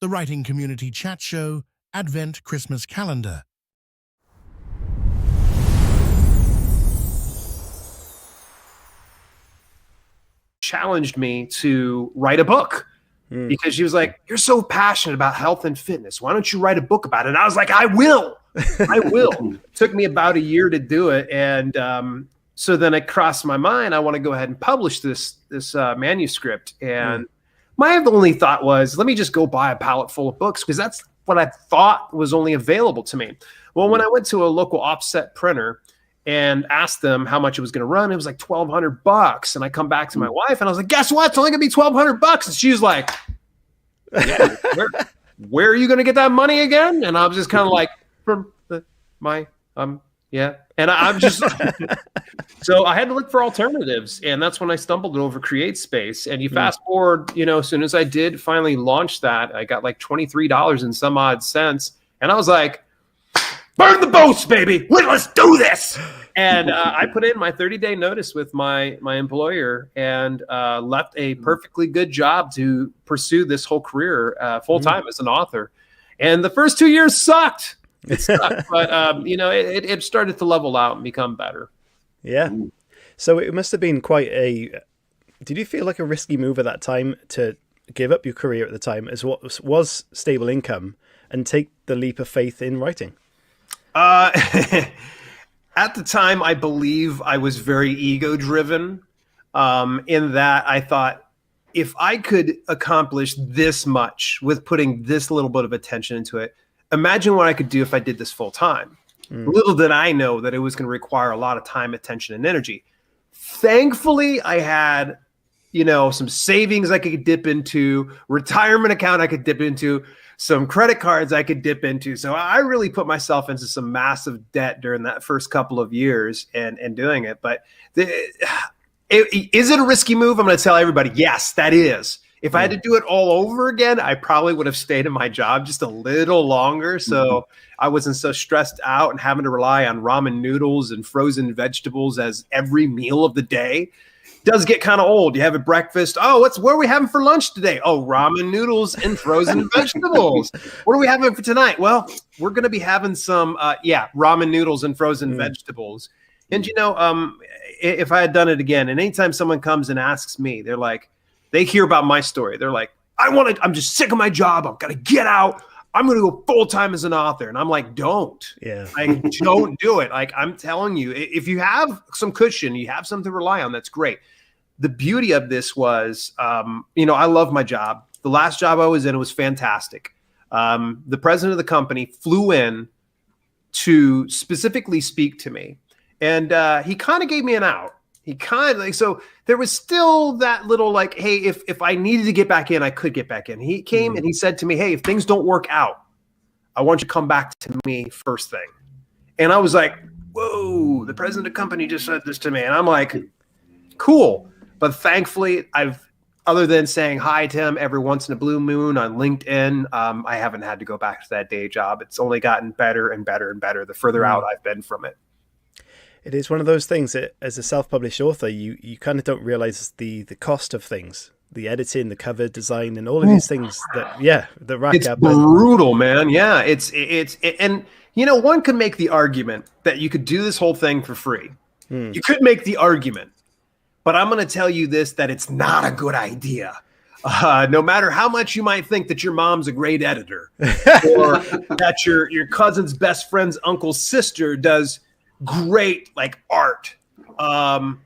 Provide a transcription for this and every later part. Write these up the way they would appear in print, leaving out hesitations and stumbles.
the Writing Community Chat Show Advent Christmas Calendar. Challenged me to write a book because she was like, "You're so passionate about health and fitness. Why don't you write a book about it?" And I was like, "I will. I will." It took me about a year to do it. And so then it crossed my mind, I want to go ahead and publish this manuscript. And my only thought was, let me just go buy a pallet full of books, because that's what I thought was only available to me. Well, when I went to a local offset printer and asked them how much it was going to run, it was like $1,200. And I come back to my wife and I was like, "Guess what? It's only going to be $1,200. And she's like, "Yeah, where are you going to get that money again?" And I was just kind of like, "From yeah." And I'm just, so I had to look for alternatives. And that's when I stumbled over CreateSpace. And you fast forward, as soon as I did finally launch that, I got like $23 and some odd cents. And I was like, "Burn the boats, baby. Let's do this." And I put in my 30-day notice with my employer and left a perfectly good job to pursue this whole career full-time as an author. And the first 2 years sucked. It sucked, but it started to level out and become better. Yeah. So it must have been quite did you feel like a risky move at that time to give up your career at the time as what was stable income and take the leap of faith in writing? At the time, I believe I was very ego-driven, in that I thought, if I could accomplish this much with putting this little bit of attention into it, imagine what I could do if I did this full time. Little did I know that it was going to require a lot of time, attention, and energy. Thankfully, I had, some savings I could dip into, retirement account I could dip into, some credit cards I could dip into. So I really put myself into some massive debt during that first couple of years and doing it. But is it a risky move? I'm going to tell everybody, yes, that is. If I had to do it all over again, I probably would have stayed in my job just a little longer. So I wasn't so stressed out and having to rely on ramen noodles and frozen vegetables as every meal of the day. Does get kind of old. You have a breakfast. Oh, what are we having for lunch today? Oh, ramen noodles and frozen vegetables. What are we having for tonight? Well, we're going to be having some, ramen noodles and frozen vegetables. And, if I had done it again, and anytime someone comes and asks me, they're like, they hear about my story. They're like, I'm just sick of my job. I'm going to get out. I'm going to go full time as an author. And I'm like, don't. Yeah. Don't do it. Like, I'm telling you, if you have some cushion, you have something to rely on, that's great. The beauty of this was, I love my job. The last job I was in, it was fantastic. The president of the company flew in to specifically speak to me. And he kind of gave me an out. He kind of so there was still that little like, hey, if I needed to get back in, I could get back in. He came and he said to me, "Hey, if things don't work out, I want you to come back to me first thing." And I was like, whoa, the president of the company just said this to me. And I'm like, cool. But thankfully, other than saying hi to him every once in a blue moon on LinkedIn, I haven't had to go back to that day job. It's only gotten better and better and better the further out I've been from it. It is one of those things that as a self-published author, you kind of don't realize the cost of things, the editing, the cover design, and all of these things that rack it's up. It's brutal, man. Yeah. And one could make the argument that you could do this whole thing for free. You could make the argument, but I'm going to tell you this, that it's not a good idea. No matter how much you might think that your mom's a great editor or that your cousin's best friend's uncle's sister does great like art, 9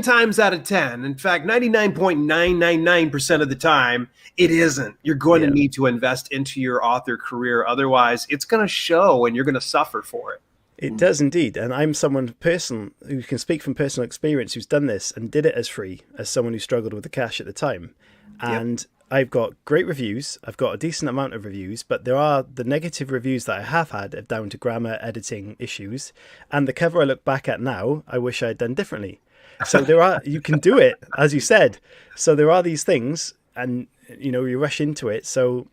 times out of 10, in fact 99.999% of the time, it isn't. You're going to need to invest into your author career, otherwise it's going to show and you're going to suffer for it. It does indeed. And I'm who can speak from personal experience, who's done this and did it as free, as someone who struggled with the cash at the time. And I've got great reviews. I've got a decent amount of reviews, but there are the negative reviews that I have had are down to grammar, editing issues. And the cover I look back at now, I wish I had done differently. So you can do it, as you said. So there are these things and, you rush into it. So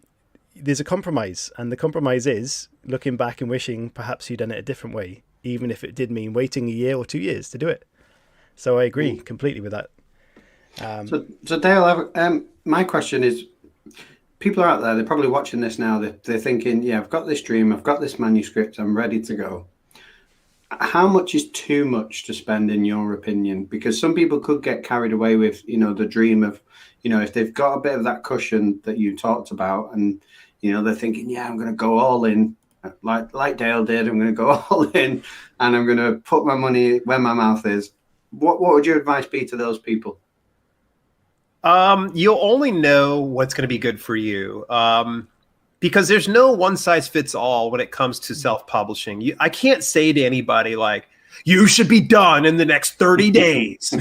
there's a compromise, and the compromise is looking back and wishing perhaps you'd done it a different way, even if it did mean waiting a year or 2 years to do it. So I agree completely with that. So Dale, my question is, people are out there, they're probably watching this now. They're thinking, yeah, I've got this dream, I've got this manuscript, I'm ready to go. How much is too much to spend, in your opinion? Because some people could get carried away with, the dream of, if they've got a bit of that cushion that you talked about, and, they're thinking, yeah, I'm going to go all in, like Dale did. I'm going to go all in, and I'm going to put my money where my mouth is. What would your advice be to those people? You'll only know what's going to be good for you. Because there's no one size fits all when it comes to self-publishing. I can't say to anybody like, you should be done in the next 30 days,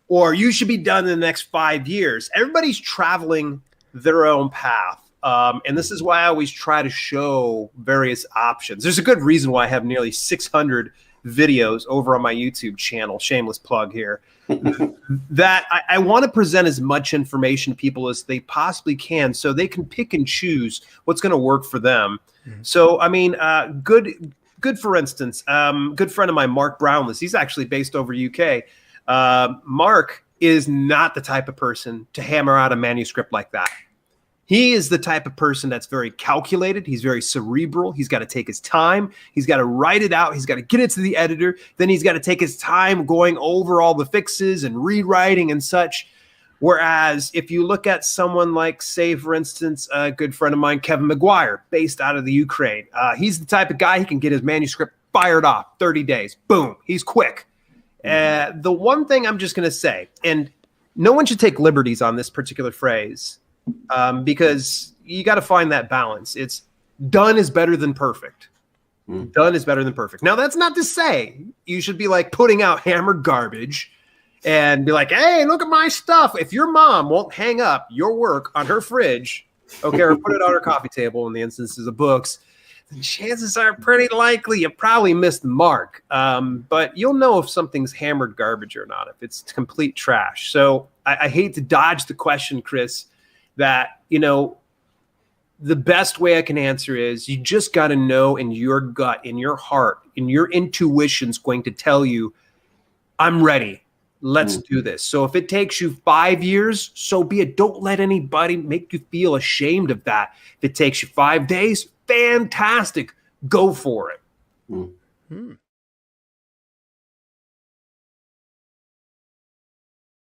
or you should be done in the next 5 years. Everybody's traveling their own path. And this is why I always try to show various options. There's a good reason why I have nearly 600 videos over on my YouTube channel, shameless plug here, that I want to present as much information to people as they possibly can so they can pick and choose what's going to work for them. Mm-hmm. So, I mean, good for instance, good friend of mine, Mark Brownless, he's actually based over UK. Mark is not the type of person to hammer out a manuscript like that. He is the type of person that's very calculated. He's very cerebral. He's got to take his time. He's got to write it out. He's got to get it to the editor. Then he's got to take his time going over all the fixes and rewriting and such. Whereas if you look at someone like, say, for instance, a good friend of mine, Kevin McGuire, based out of the Ukraine, he's the type of guy, he can get his manuscript fired off 30 days. Boom. He's quick. The one thing I'm just going to say, and no one should take liberties on this particular phrase, because you got to find that balance. It's done is better than perfect. Done is better than perfect. Now, that's not to say you should be like putting out hammered garbage and be like, hey, look at my stuff. If your mom won't hang up your work on her fridge, okay, or put it on her coffee table in the instances of books, then chances are pretty likely you probably missed the mark. But you'll know if something's hammered garbage or not, if it's complete trash. So I hate to dodge the question, Chris, that, the best way I can answer is you just got to know in your gut, in your heart, in your intuition's going to tell you, I'm ready. Let's do this. So if it takes you 5 years, so be it. Don't let anybody make you feel ashamed of that. If it takes you 5 days, fantastic. Go for it.